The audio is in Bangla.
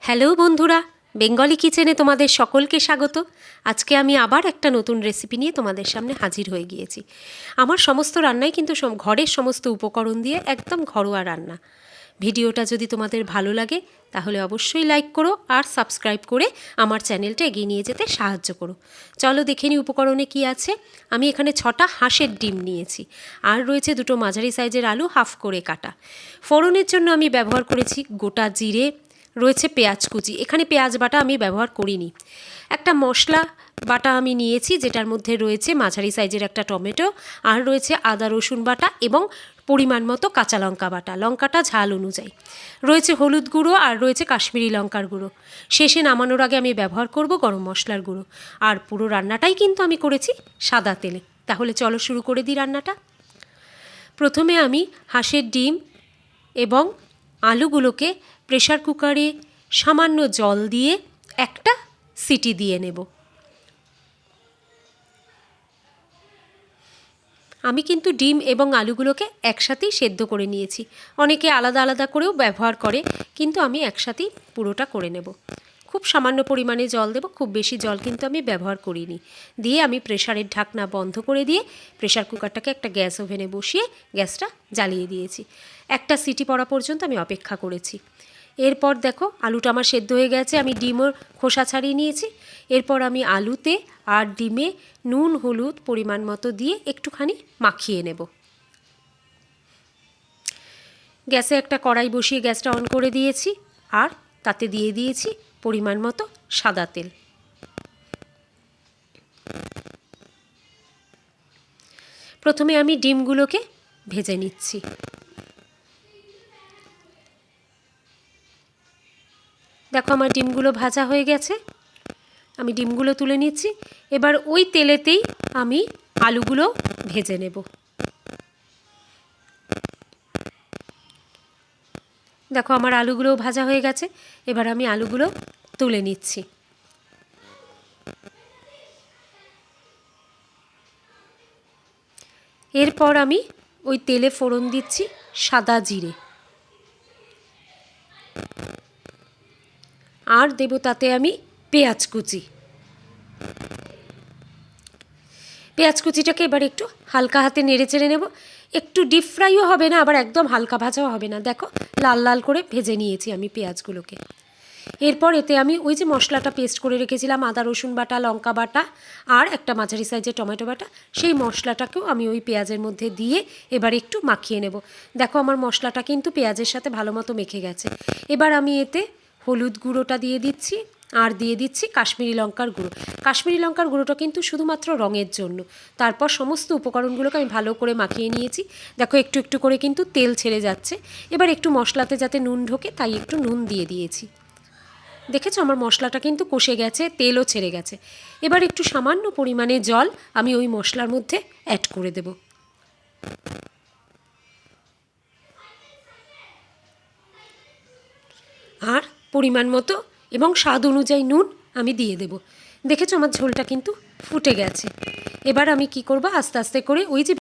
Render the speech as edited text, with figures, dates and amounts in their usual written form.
হ্যালো বন্ধুরা, বেঙ্গলি কিচেনে তোমাদের সকলকে স্বাগত। আজকে আমি আবার একটা নতুন রেসিপি নিয়ে তোমাদের সামনে হাজির হয়ে গিয়েছি। আমার সমস্ত রান্নাই কিন্তু ঘরের সমস্ত উপকরণ দিয়ে একদম ঘরোয়া রান্না। ভিডিওটা যদি তোমাদের ভালো লাগে তাহলে অবশ্যই লাইক করো আর সাবস্ক্রাইব করে আমার চ্যানেলটা এগিয়ে নিয়ে যেতে সাহায্য করো। চলো দেখে নিই উপকরণে কী আছে। আমি এখানে 6টা হাঁসের ডিম নিয়েছি, আর রয়েছে 2টো মাঝারি সাইজের আলু হাফ করে কাটা। ফোড়নের জন্য আমি ব্যবহার করেছি গোটা জিরে, রয়েছে পেঁয়াজ কুচি, এখানে পেঁয়াজ বাটা আমি ব্যবহার করিনি। একটা মশলা বাটা আমি নিয়েছি, যেটার মধ্যে রয়েছে মাঝারি সাইজের একটা টমেটো, আর রয়েছে আদা রসুন বাটা এবং পরিমাণ মতো কাঁচা লঙ্কা বাটা, লঙ্কাটা ঝাল অনুযায়ী। রয়েছে হলুদ গুঁড়ো আর রয়েছে কাশ্মীরি লঙ্কার গুঁড়ো। শেষে নামানোর আগে আমি ব্যবহার করব গরম মশলার গুঁড়ো। আর পুরো রান্নাটাই কিন্তু আমি করেছি সাদা তেলে। তাহলে চলো শুরু করে দিই রান্নাটা। প্রথমে আমি হাঁসের ডিম এবং আলুগুলোকে প্রেসার কুকারে সামান্য জল দিয়ে একটা সিটি দিয়ে নেব। আমি কিন্তু ডিম এবং আলুগুলোকে একসাথেই সেদ্ধ করে নিয়েছি। অনেকে আলাদা আলাদা করেও ব্যবহার করে, কিন্তু আমি একসাথেই পুরোটা করে নেব। খুব সামান্য পরিমাণে জল দেব, খুব বেশি জল কিন্তু আমি ব্যবহার করিনি। দিয়ে আমি প্রেসারের ঢাকনা বন্ধ করে দিয়ে প্রেসার কুকারটাকে একটা গ্যাস ওভেনে বসিয়ে গ্যাসটা জ্বালিয়ে দিয়েছি। একটা সিটি পড়া পর্যন্ত আমি অপেক্ষা করেছি। এরপর দেখো আলুটা আমার সেদ্ধ হয়ে গেছে, আমি ডিমও খোসা ছাড়িয়ে নিয়েছি। এরপর আমি আলুতে আর ডিমে নুন হলুদ পরিমাণ মতো দিয়ে একটুখানি মাখিয়ে নেব। গ্যাসে একটা কড়াই বসিয়ে গ্যাসটা অন করে দিয়েছি, আর তাতে দিয়ে দিয়েছি পরিমাণ মতো সাদা তেল। প্রথমে আমি ডিমগুলোকে ভেজে নিচ্ছি। দেখো আমার ডিমগুলো ভাজা হয়ে গেছে, আমি ডিমগুলো তুলে নিচ্ছি। এবার ওই তেলেতেই আমি আলুগুলো ভেজে নেব। দেখো আমার আলুগুলো ভাজা হয়ে গেছে, এবার আমি আলুগুলো তুলে নিচ্ছি। এরপর আমি ওই তেলে ফোড়ন দিচ্ছি সাদা জিরে, আর দেব তাতে আমি পেঁয়াজ কুচি। পেঁয়াজ কুচিটাকে এবার একটু হালকা হাতে নেড়ে চেড়ে নেব। একটু ডিপ ফ্রাইও হবে না, আবার একদম হালকা ভাজাও হবে না। দেখো লাল লাল করে ভেজে নিয়েছি আমি পেঁয়াজগুলোকে। এরপর এতে আমি ওই যে মশলাটা পেস্ট করে রেখেছিলাম, আদা রসুন বাটা, লঙ্কা বাটা আর একটা মাঝারি সাইজের টমেটো বাটা, সেই মশলাটাকেও আমি ওই পেঁয়াজের মধ্যে দিয়ে এবার একটু মাখিয়ে নেব। দেখো আমার মশলাটা কিন্তু পেঁয়াজের সাথে ভালো মতো মেখে গেছে। এবার আমি এতে হলুদ গুঁড়োটা দিয়ে দিচ্ছি, আর দিয়ে দিচ্ছি কাশ্মীরি লঙ্কার গুঁড়ো। কাশ্মীরি লঙ্কার গুঁড়োটা কিন্তু শুধুমাত্র রঙের জন্য। তারপর সমস্ত উপকরণগুলোকে আমি ভালো করে মাখিয়ে নিয়েছি। দেখো একটু একটু করে কিন্তু তেল ছেড়ে যাচ্ছে। এবার একটু মশলাতে যাতে নুন ঢোকে তাই একটু নুন দিয়ে দিয়েছি। দেখেছো আমার মশলাটা কিন্তু কষে গেছে, তেলও ছেড়ে গেছে। এবার একটু সামান্য পরিমাণে জল আমি ওই মশলার মধ্যে অ্যাড করে দেব। আর পরিমাণ মতো এবং স্বাদ অনুযায়ী নুন আমি দিয়ে দেব। দেখেছো আমার ঝোলটা কিন্তু ফুটে গেছে। এবার আমি কি করব, আস্তে আস্তে করে ওই যে